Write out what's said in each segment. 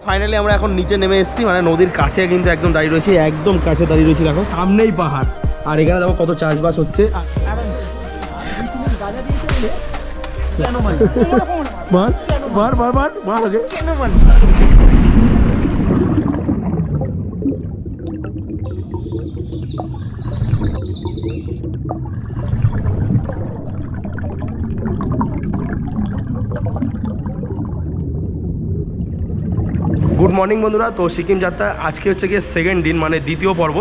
Finally আমরা এখন নিচে নেমে এসেছি, মানে নদীর কাছে কিন্তু একদম দাঁড়িয়ে রয়েছি, একদম কাছে দাঁড়িয়ে রয়েছি। দেখো সামনেই পাহাড়, আর এখানে দেখো কত চাষবাস হচ্ছে। গুড মর্নিং বন্ধুরা। তো সিকিম যাত্রা আজকে হচ্ছে গিয়ে সেকেন্ড দিন, মানে দ্বিতীয় পর্ব।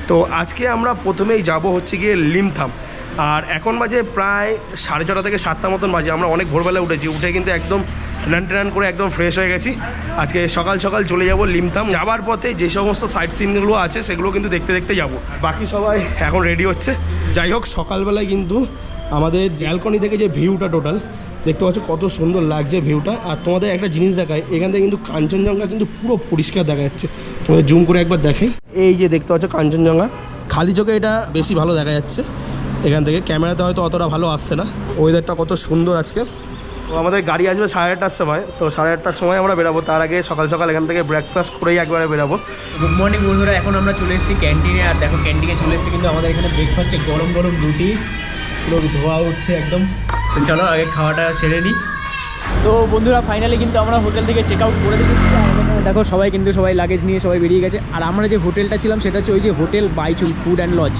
তো আজকে আমরা প্রথমেই যাব হচ্ছে গিয়ে লিমথাম। আর এখন বাজে প্রায় 6:30 থেকে 7টা মতন বাজে। আমরা অনেক ভোরবেলা উঠেছি, উঠে কিন্তু একদম স্নান টান করে একদম ফ্রেশ হয়ে গেছি। আজকে সকাল সকাল চলে যাব লিমথাম। যাওয়ার পথে যে সমস্ত সাইট সিনগুলো আছে সেগুলো কিন্তু দেখতে দেখতে যাব। বাকি সবাই এখন রেডি হচ্ছে। যাই হোক, সকালবেলায় কিন্তু আমাদের জ্যালকনি থেকে যে ভিউটা টোটাল দেখতে পাচ্ছ কত সুন্দর লাগছে ভিউটা। আর তোমাদের একটা জিনিস দেখায়, এখান থেকে কিন্তু কাঞ্চনজঙ্ঘা কিন্তু পুরো পরিষ্কার দেখা যাচ্ছে। তোমাদের জুম করে একবার দেখাই, এই যে দেখতে পাচ্ছ কাঞ্চনজঙ্ঘা। খালি চোখে এটা বেশি ভালো দেখা যাচ্ছে এখান থেকে, ক্যামেরাতে হয়তো অতটা ভালো আসছে না। ওয়েদারটা কত সুন্দর আজকে। তো আমাদের গাড়ি আসবে 8:30টার সময়। তো 8:30টার সময় আমরা বেরাবো। তার আগে সকাল সকাল এখান থেকে ব্রেকফাস্ট করেই একবারে বেরাবো। গুড মর্নিং বন্ধুরা, এখন আমরা চলে এসেছি ক্যান্টিনে। আর দেখো ক্যান্টিনে চলে এসেছি, কিন্তু আমাদের এখানে ব্রেকফাস্টে গরম গরম রুটি পুরো ধোয়া উঠছে একদম। তো চলো আগে খাওয়াটা সেরে নিই। তো বন্ধুরা ফাইনালি কিন্তু আমরা হোটেল থেকে চেক আউট করে দিয়েছি। দেখো সবাই লাগেজ নিয়ে সবাই বেরিয়ে গেছে। আর আমরা যে হোটেলটা ছিলাম সেটা হচ্ছে ওই যে hotel Baichung food and lodge.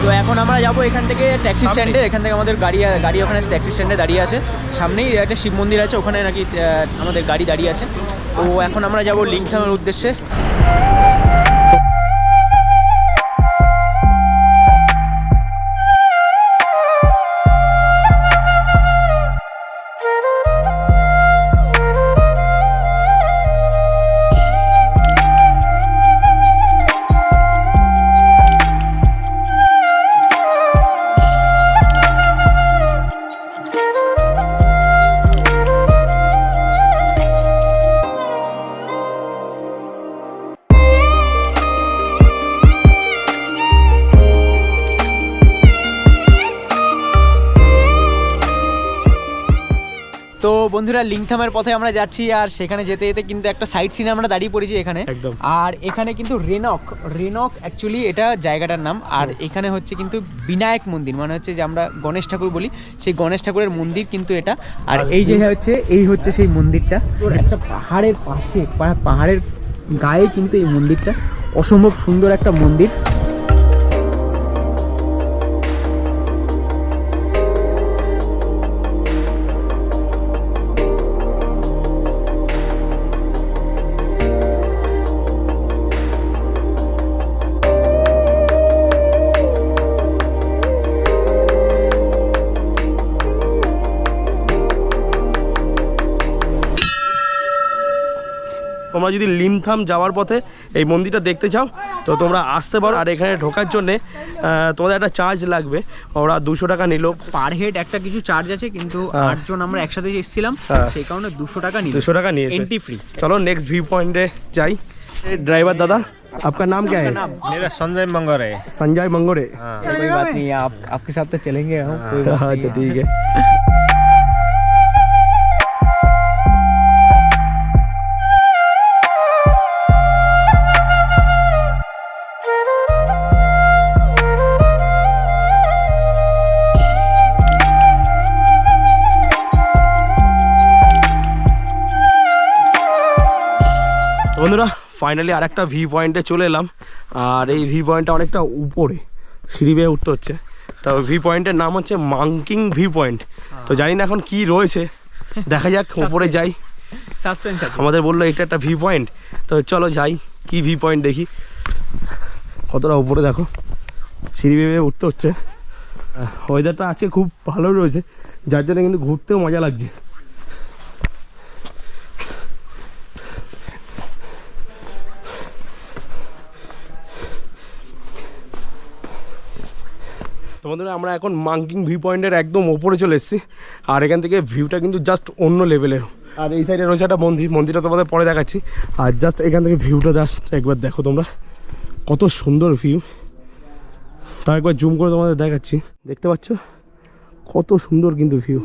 তো এখন আমরা যাবো এখান থেকে ট্যাক্সি স্ট্যান্ডে। এখান থেকে আমাদের গাড়ি ওখানে ট্যাক্সি স্ট্যান্ডে দাঁড়িয়ে আছে। সামনেই একটা শিব মন্দির আছে, ওখানে নাকি আমাদের গাড়ি দাঁড়িয়ে আছে। তো এখন আমরা যাবো লিংথামের উদ্দেশ্যে। তো বন্ধুরা লিংথামের পথে আমরা যাচ্ছি। আর সেখানে যেতে যেতে কিন্তু একটা সাইট সিনে আমরা দাঁড়িয়ে পড়েছি এখানে একদম। আর এখানে কিন্তু রেনক অ্যাকচুয়ালি এটা জায়গাটার নাম। আর এখানে হচ্ছে কিন্তু বিনায়ক মন্দির, মানে হচ্ছে যে আমরা গণেশ ঠাকুর বলি, সেই গণেশ ঠাকুরের মন্দির কিন্তু এটা। আর এই যে হচ্ছে সেই মন্দিরটা একটা পাহাড়ের পাশে, পাহাড়ের গায়ে কিন্তু এই মন্দিরটা অসম্ভব সুন্দর একটা মন্দির। তোমরা যদি লিমথাম যাওয়ার পথে এই মন্দিরটা দেখতে চাও তো তোমরা আসতে পারো। আর এখানে ঢোকার জন্যে তোমাদের একটা চার্জ লাগবে, ওরা 200 টাকা নিল পার হেড। একটা কিছু চার্জ আছে, কিন্তু 8 জন আমরা একসাথে এসেছিলাম সেই কারণে 200 টাকা নিল। 200 টাকা নিয়েছে, एंट्री फ्री। चलो नेक्स्ट व्यू पॉइंटे जाई। ड्राइवर दादा आपका नाम क्या है? मेरा संजय मंगोरे। संजय मंगोरे। कोई बात नहीं है, आपके साथ तो चलेंगे हम। अच्छा ठीक है। বন্ধুরা ফাইনালি আর একটা ভি পয়েন্টে চলে এলাম। আর এই ভি পয়েন্টটা অনেকটা উপরে, সিঁড়ি বেয়ে উঠতে হচ্ছে। তো ভি পয়েন্টের নাম হচ্ছে মাংকিং ভি পয়েন্ট। তো জানি না এখন কি রয়েছে, দেখা যাক, উপরে যাই। সাসপেন্স আছে। আমাদের বললো এটা একটা ভি পয়েন্ট, তো চলো যাই কি ভি পয়েন্ট দেখি। কতটা উপরে দেখো, সিঁড়ি বেয়ে উঠতে হচ্ছে। ওয়েদারটা আজকে খুব ভালো রয়েছে, যার জন্য কিন্তু ঘুরতেও মজা লাগছে। তো বন্ধুরা আমরা এখন মাংকিং ভিউ পয়েন্টের একদম ওপরে চলে এসেছি। আর এখান থেকে ভিউটা কিন্তু জাস্ট অন্য লেভেলের। আর এই সাইডে রয়েছে একটা মন্দিরটা তোমাদের পরে দেখাচ্ছি। আর জাস্ট এখান থেকে ভিউটা জাস্ট একবার দেখো তোমরা, কত সুন্দর ভিউ। তার একবার জুম করে তোমাদের দেখাচ্ছি, দেখতে পাচ্ছ কত সুন্দর কিন্তু ভিউ,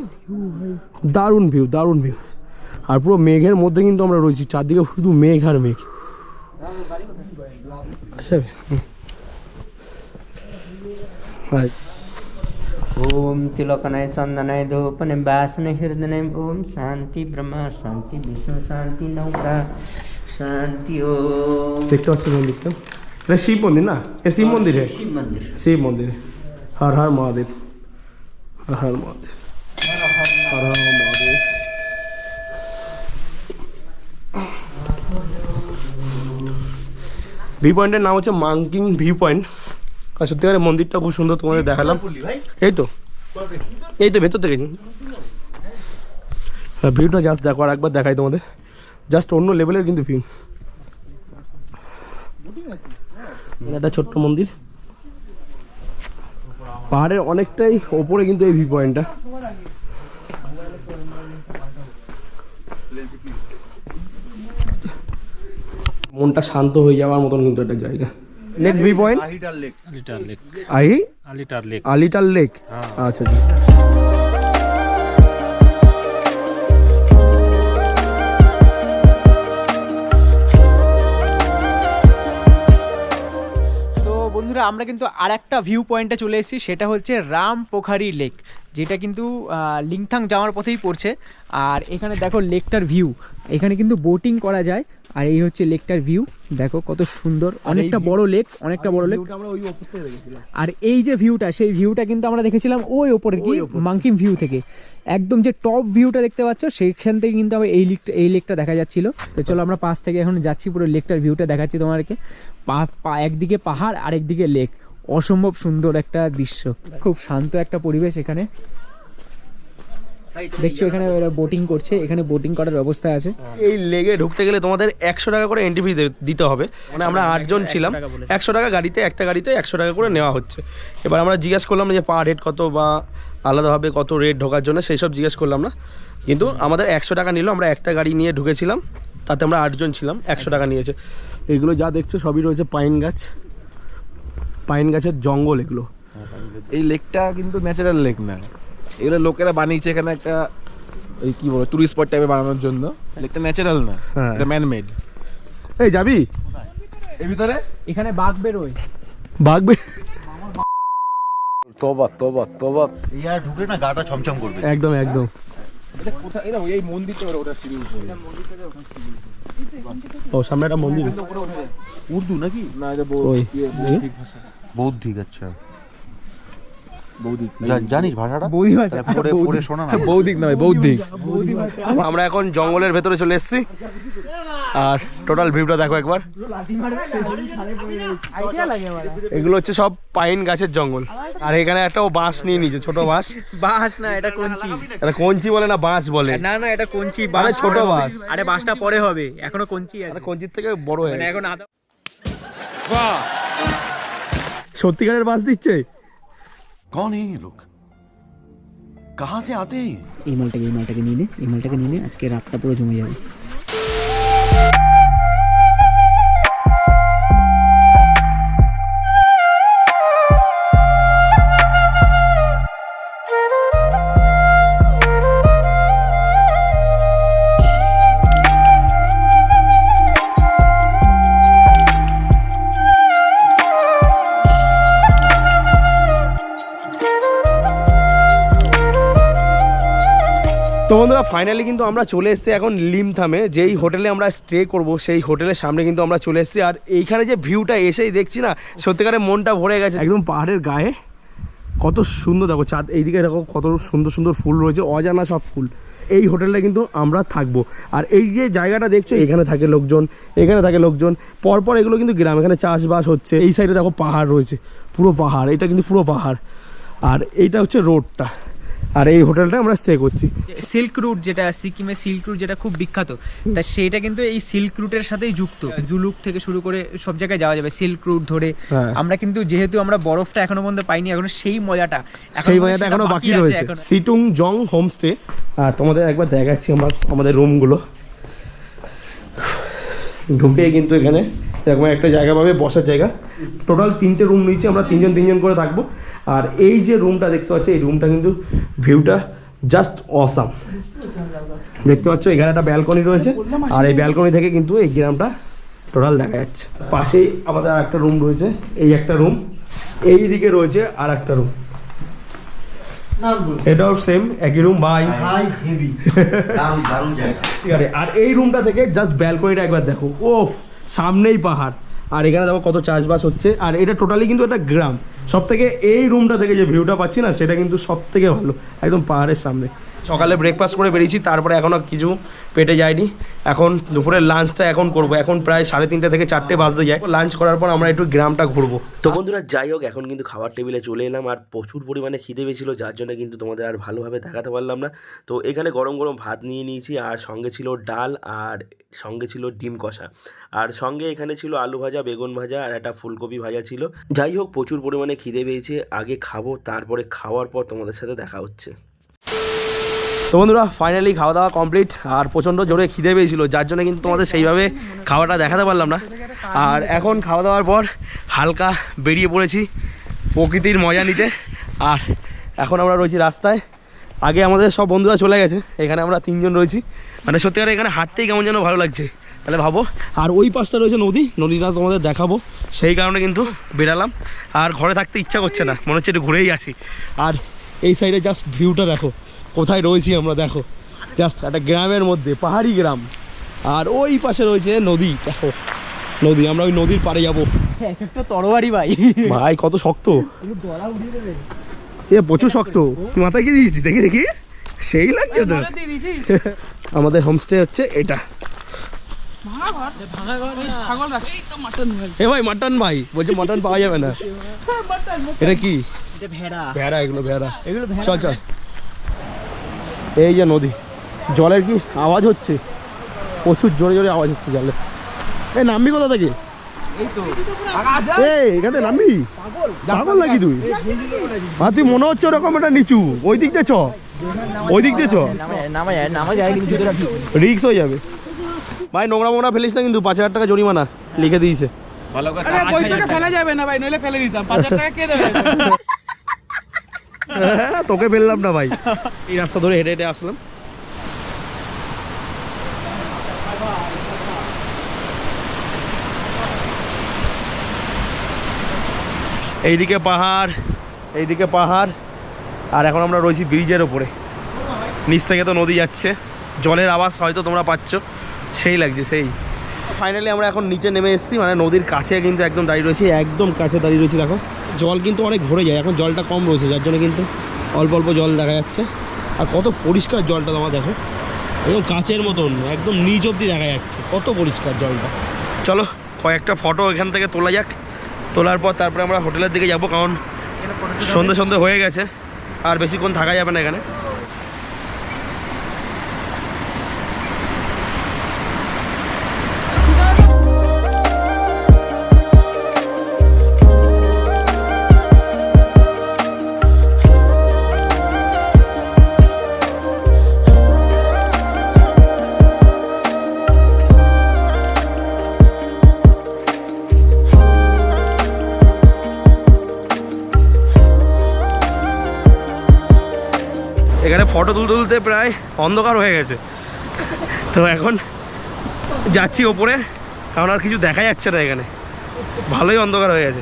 দারুণ ভিউ। আর পুরো মেঘের মধ্যে কিন্তু আমরা রয়েছি, চারদিকে শুধু মেঘ আর মেঘ। আচ্ছা ओम तिलकनाय चंदनाय धूपने वासने हृदय ओम शांति ब्रह्मा शांति विष्णु शांति नौका शांति ओम। দেখতে পাচ্ছ মন্দিরটা, এটা শিব মন্দির না? এ শিব মন্দির, शिव मंदिर। শিব মন্দির। হর হর মহাদেব, হর হর মহাদেব, হর হর মহাদেব। ভিউ পয়েন্টের নাম হচ্ছে মাঙ্কিং ভিউ পয়েন্ট। আর সত্যিকারের মন্দিরটা খুব সুন্দর, তোমাদের দেখালাম। এই তো ভেতর থেকে ভিউটা জাস্ট দেখো, আর একবার দেখাই তোমাদের, জাস্ট অন্য লেভেলের কিন্তু ভিউ। একটা ছোট্ট মন্দির, পাহাড়ের অনেকটাই ওপরে কিন্তু এই ভিউ পয়েন্টটা। মনটা শান্ত হয়ে যাওয়ার মতন কিন্তু একটা জায়গা। Next view point Aritar lake. আচ্ছা আচ্ছা। বন্ধুরা আমরা কিন্তু আর একটা ভিউ পয়েন্টে চলে এসেছি, সেটা হচ্ছে রাম পোখারি লেক, যেটা কিন্তু লিংথাং যাওয়ার পথেই পড়ছে। আর এখানে দেখো লেকটার ভিউ, এখানে কিন্তু বোটিং করা যায়। আর এই হচ্ছে লেকটার ভিউ, দেখো কত সুন্দর, অনেকটা বড় লেক, অনেকটা বড় লেক। আর এই যে ভিউটা, সেই ভিউটা কিন্তু আমরা দেখেছিলাম ওই ওপরে কি মাঙ্কিং ভিউ থেকে, একদম যে টপ ভিউটা দেখতে পাচ্ছ সেইখান থেকে কিন্তু আমার এই লেকটা দেখা যাচ্ছিল। তো চলো আমরা পাশ থেকে এখন যাচ্ছি, পুরো লেকটার ভিউটা দেখাচ্ছি তোমাদেরকে। একদিকে পাহাড় আর একদিকে লেক, অসম্ভব সুন্দর একটা দৃশ্য, খুব শান্ত একটা পরিবেশ এখানে। দেখছো এখানে বোটিং করছে, এখানে বোটিং করার ব্যবস্থা আছে। এই লেগে ঢুকতে গেলে তোমাদের 100 টাকা করে এন্ট্রি ফি দিতে হবে। মানে আমরা 8 জন ছিলাম, 100 টাকা গাড়িতে, একটা গাড়িতে 100 টাকা করে নেওয়া হচ্ছে। এবার আমরা জিজ্ঞেস করলাম যে পার হেড কত বা আলাদাভাবে কত রেট ঢোকার জন্য, সেই সব জিজ্ঞেস করলাম না, কিন্তু আমাদের 100 টাকা নিল। আমরা একটা গাড়ি নিয়ে ঢুকেছিলাম, তাতে আমরা 8 জন ছিলাম, 100 টাকা নিয়েছে। এগুলো যা দেখছো সবই রয়েছে পাইন গাছ, পাইন গাছের জঙ্গল এগুলো। এই লেকটা কিন্তু ন্যাচারাল লেক না, এগুলো লোকেরা বানিয়েছে এখানে একটা ওই কি বলে টুরিস্ট স্পট টাইপের বানানোর জন্য। লেকটা ন্যাচারাল না, এটা ম্যান মেড। এই যাবি এর ভিতরে? এখানে বাঘ বেরোয়, বাঘ তোবা তোবা তোবা, ইয়ার ঢুকে না গাটা ছমছম করবে। একদম একদম। এটা কোথায়? এটা এই মন্দিরটা ওটা সিঁড়ি উপরে। ও সামনে একটা মন্দির, উর্দু নাকি? না এটা ওই বৌদ্ধিক ভাষা। বৌদ্ধিক, আচ্ছা বৌদ্ধিক জানিস ভাষাটা? বৌদি ভাষা। পড়ে পড়ে শোনা না। বৌদ্ধিক নয়, বৌদ্ধিক। আমরা এখন জঙ্গলের ভেতরে চলে এসেছি, আর টোটাল ভিউটা দেখো একবার। এগুলো হচ্ছে সব পাইন গাছের জঙ্গল, আর এখানে একটা ও বাঁশ নিয়ে নিয়েছে, ছোট বাঁশ। বাঁশ না, এটা কঞ্চি। এটা কঞ্চি বলে না বাঁশ বলে? না না, এটা কঞ্চি, আরে বাঁশ ছোট পরে হবে। বাঁশ। আরে বাঁশটা পরে হবে, এখনো কঞ্চি আছে। কঞ্চির থেকে বড় হয়ে মানে গেছে। এখন আদা। সত্যিকারের বাঁশ দিচ্ছে। कौन है ये लोग? कहाँ से आते हैं? এই মালটাকে নিয়ে নে, আজকে রাতটা পুরো জমে যাবে। তো বন্ধুরা ফাইনালি কিন্তু আমরা চলে এসেছি এখন লিমথামে, যেই হোটেলে আমরা স্টে করব সেই হোটেলের সামনে কিন্তু আমরা চলে এসেছি। আর এইখানে যে ভিউটা এসেই দেখছি না, সত্যিকারের মনটা ভরে গেছে। একদম পাহাড়ের গায়ে কত সুন্দর, দেখো চাঁদ, এইদিকে দেখো কত সুন্দর সুন্দর ফুল রয়েছে, অজানা সব ফুল। এই হোটেলে কিন্তু আমরা থাকবো। আর এই যে জায়গাটা দেখছো, এখানে থাকে লোকজন, এখানে থাকে লোকজন, পরপর এগুলো কিন্তু গ্রাম, এখানে চাষবাস হচ্ছে। এই সাইডে দেখো পাহাড় রয়েছে, পুরো পাহাড়, এটা কিন্তু পুরো পাহাড়। আর এইটা হচ্ছে রোডটা, আর এই হোটেলটা আমরা স্টে করছি। সিল্ক রুট, যেটা সিকিমের সিল্ক রুট যেটা খুব বিখ্যাত, তা সেইটা কিন্তু এই সিল্ক রুটের সাথেই যুক্ত। জুলুক থেকে শুরু করে সব জায়গায় যাওয়া যাবে সিল্ক রুট ধরে। আমরা কিন্তু যেহেতু আমরা বরফটা এখনো পর্যন্ত পাইনি, এখনো সেই মজাটা এখনো বাকি রয়েছে। সিটুং জং হোমস্টে। আর তোমাদের একবার দেখাচ্ছি আমরা আমাদের রুমগুলো। ঢুকে কিন্তু এখানে এরকম একটা জায়গা পাবে, বসার জায়গা। টোটাল 3টে রুম নিয়েছি আমরা, 3 জন করে থাকবো। আর এই যে রুমটা দেখতে পাচ্ছি, এই রুমটা কিন্তু ভিউটা জাস্ট অসাম। দেখতে পাচ্ছ এখানে একটা ব্যালকনি রয়েছে, আর এই ব্যালকনি থেকে কিন্তু এই গ্রামটা টোটাল দেখা যাচ্ছে। পাশেই আমাদের আর একটা রুম রয়েছে, এই একটা রুম, এই দিকে রয়েছে আর একটা রুম, এটাও সেম একই রুম ভাই। ঠিক আছে, আর এই রুমটা থেকে জাস্ট ব্যালকনিটা একবার দেখো, ওফ সামনেই পাহাড়, আর এখানে দেখো কত চাষবাস হচ্ছে। আর এটা টোটালি কিন্তু একটা গ্রাম। সব থেকে এই রুমটা থেকে যে ভিউটা পাচ্ছি না, সেটা কিন্তু সব থেকে ভালো, একদম পাহাড়ের সামনে। সকালে ব্রেকফাস্ট করে বেরিয়েছি, তারপরে এখনও কিছু পেটে যায়নি। এখন দুপুরের লাঞ্চটা এখন করব। এখন প্রায় 3:30 থেকে 4টে বাজতে যায়। লাঞ্চ করার পর আমরা একটু গ্রামটা ঘুরবো। তো বন্ধুরা যাই হোক, এখন কিন্তু খাবার টেবিলে চলে এলাম, আর প্রচুর পরিমাণে খিদে পেয়েছিল, যার জন্য কিন্তু তোমাদের আর ভালোভাবে দেখাতে পারলাম না। তো এখানে গরম গরম ভাত নিয়ে নিয়েছি, আর সঙ্গে ছিল ডাল, আর সঙ্গে ছিল ডিম কষা, আর সঙ্গে এখানে ছিল আলু ভাজা, বেগুন ভাজা, আর একটা ফুলকপি ভাজা ছিল। যাই হোক, প্রচুর পরিমাণে খিদে পেয়েছে, আগে খাবো, তারপরে খাওয়ার পর তোমাদের সাথে দেখা হচ্ছে। তো বন্ধুরা ফাইনালি খাওয়া দাওয়া কমপ্লিট, আর প্রচণ্ড জোরে খিদে পেয়েছিল, যার জন্য কিন্তু তোমাদের সেইভাবে খাওয়াটা দেখাতে পারলাম না। আর এখন খাওয়া দাওয়ার পর হালকা বেরিয়ে পড়েছি প্রকৃতির মজা নিতে। আর এখন আমরা রয়েছি রাস্তায়। আগে আমাদের সব বন্ধুরা চলে গেছে, এখানে আমরা 3জন রয়েছি। মানে সত্যিকার এখানে হাঁটতেই কেমন যেন ভালো লাগছে, তাহলে ভাবো। আর ওই পাশটা রয়েছে নদী, নদীটা তোমাদের দেখাবো, সেই কারণে কিন্তু বেরালাম। আর ঘরে থাকতে ইচ্ছা করছে না, মনে হচ্ছে একটু ঘুরেই আসি। আর এই সাইডে জাস্ট ভিউটা দেখো, কোথায় রয়েছি আমরা, দেখো জাস্ট একটা গ্রামের মধ্যে, পাহাড়ি গ্রাম। আর ওই পাশে রয়েছে নদী, দেখো নদী, আমরা ওই নদীর পাড়ে যাবো। একটা তরবারি ভাই, ভাই কত শক্ত, গলা উঠিয়ে দেবে। এ প্রচুর শক্ত। তুই মাথায় কি দিয়েছিস দেখি দেখি, সেই লাগছে তো। আমাদের হোমস্টে হচ্ছে এটা। এ ভাই মাটন, ভাই বলছে মাটন পাওয়া যাবে না। এটা কি? ভেড়া, এগুলো ভেড়া। চল চল। এই যে নদী, জলের কি আওয়াজ হচ্ছে, প্রচুর জোরে জোরে আওয়াজ হচ্ছে জলের। এ নামবি কোথা থেকে? এখানে নামবি? পাগল নাকি তুই? আর তুই মনে হচ্ছে ওরকম একটা নিচু, ওই দিক দিয়ে চ, ওই দিক দিয়ে চ, রিক্স হয়ে যাবে ভাই। নোংরা মোংরা ফেলিস না কিন্তু, 5,000 টাকা জরিমানা লিখে দিয়েছে। ভালো কথা। ফেলা যাবে না ভাই, নইলে ফেলে দিতাম। 5,000 টাকা কে দেবে? তোকে ফেললাম না ভাই। এই রাস্তা ধরে হেঁটে হেঁটে আসলাম। এইদিকে পাহাড়, এইদিকে পাহাড়, আর এখন আমরা রয়েছি ব্রিজের ওপরে। নিচ থেকে তো নদী যাচ্ছে, জলের আওয়াজ হয়তো তোমরা পাচ্ছ, সেই লাগছে সেই। ফাইনালি আমরা এখন নিচে নেমে এসেছি, মানে নদীর কাছে কিন্তু একদম দাঁড়িয়ে রয়েছি, একদম কাছে দাঁড়িয়ে রয়েছি। দেখো জল কিন্তু অনেক ভরে যায়, এখন জলটা কম রয়েছে, যার জন্য কিন্তু অল্প অল্প জল দেখা যাচ্ছে। আর কত পরিষ্কার জলটা তোমার দেখো, একদম কাচের মতন, একদম নিচ অব্দি দেখা যাচ্ছে, কত পরিষ্কার জলটা। চলো কয়েকটা ফটো এখান থেকে তোলা যাক, তোলার পর তারপরে আমরা হোটেলের দিকে যাব, কারণ সন্ধে সন্ধে হয়ে গেছে, আর বেশিক্ষণ থাকা যাবে না এখানে। এখানে ফটো তুলতে তুলতে প্রায় অন্ধকার হয়ে গেছে, তো এখন যাচ্ছি ওপরে, কারণ আর কিছু দেখা যাচ্ছে না, এখানে ভালোই অন্ধকার হয়ে গেছে।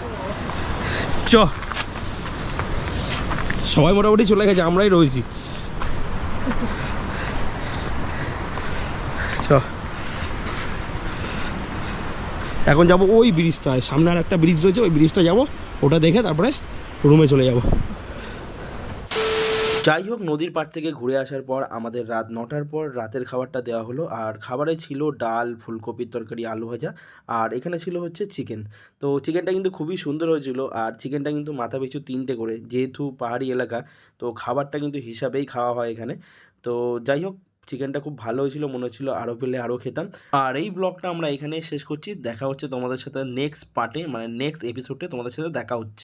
চ সবাই মোটামুটি চলে গেছে, আমরাই রয়েছি। চ এখন যাব ওই ব্রিজটায়, সামনে আর একটা ব্রিজ রয়েছে, ওই ব্রিজটা যাব, ওটা দেখে তারপরে রুমে চলে যাব। যাই হোক, নদীর পাড় থেকে ঘুরে আসার পর আমাদের রাত 9টার পর রাতের খাবারটা দেওয়া হলো। আর খাবারে ছিল ডাল, ফুলকপির তরকারি, আলু ভাজা, আর এখানে ছিল হচ্ছে চিকেন। তো চিকেনটা কিন্তু খুবই সুন্দর হয়েছিল, আর চিকেনটা কিন্তু মাথা পিছু 3টে করে, যেহেতু পাহাড়ি এলাকা, তো খাবারটা কিন্তু হিসাবেই খাওয়া হয় এখানে। তো যাই হোক, চিকেনটা খুব ভালো হয়েছিল, মনে হচ্ছিলো আরও পেলে আরও খেতাম। আর এই ব্লগটা আমরা এখানেই শেষ করছি, দেখা হচ্ছে তোমাদের সাথে নেক্সট পার্টে, মানে নেক্সট এপিসোডে তোমাদের সাথে দেখা হচ্ছে।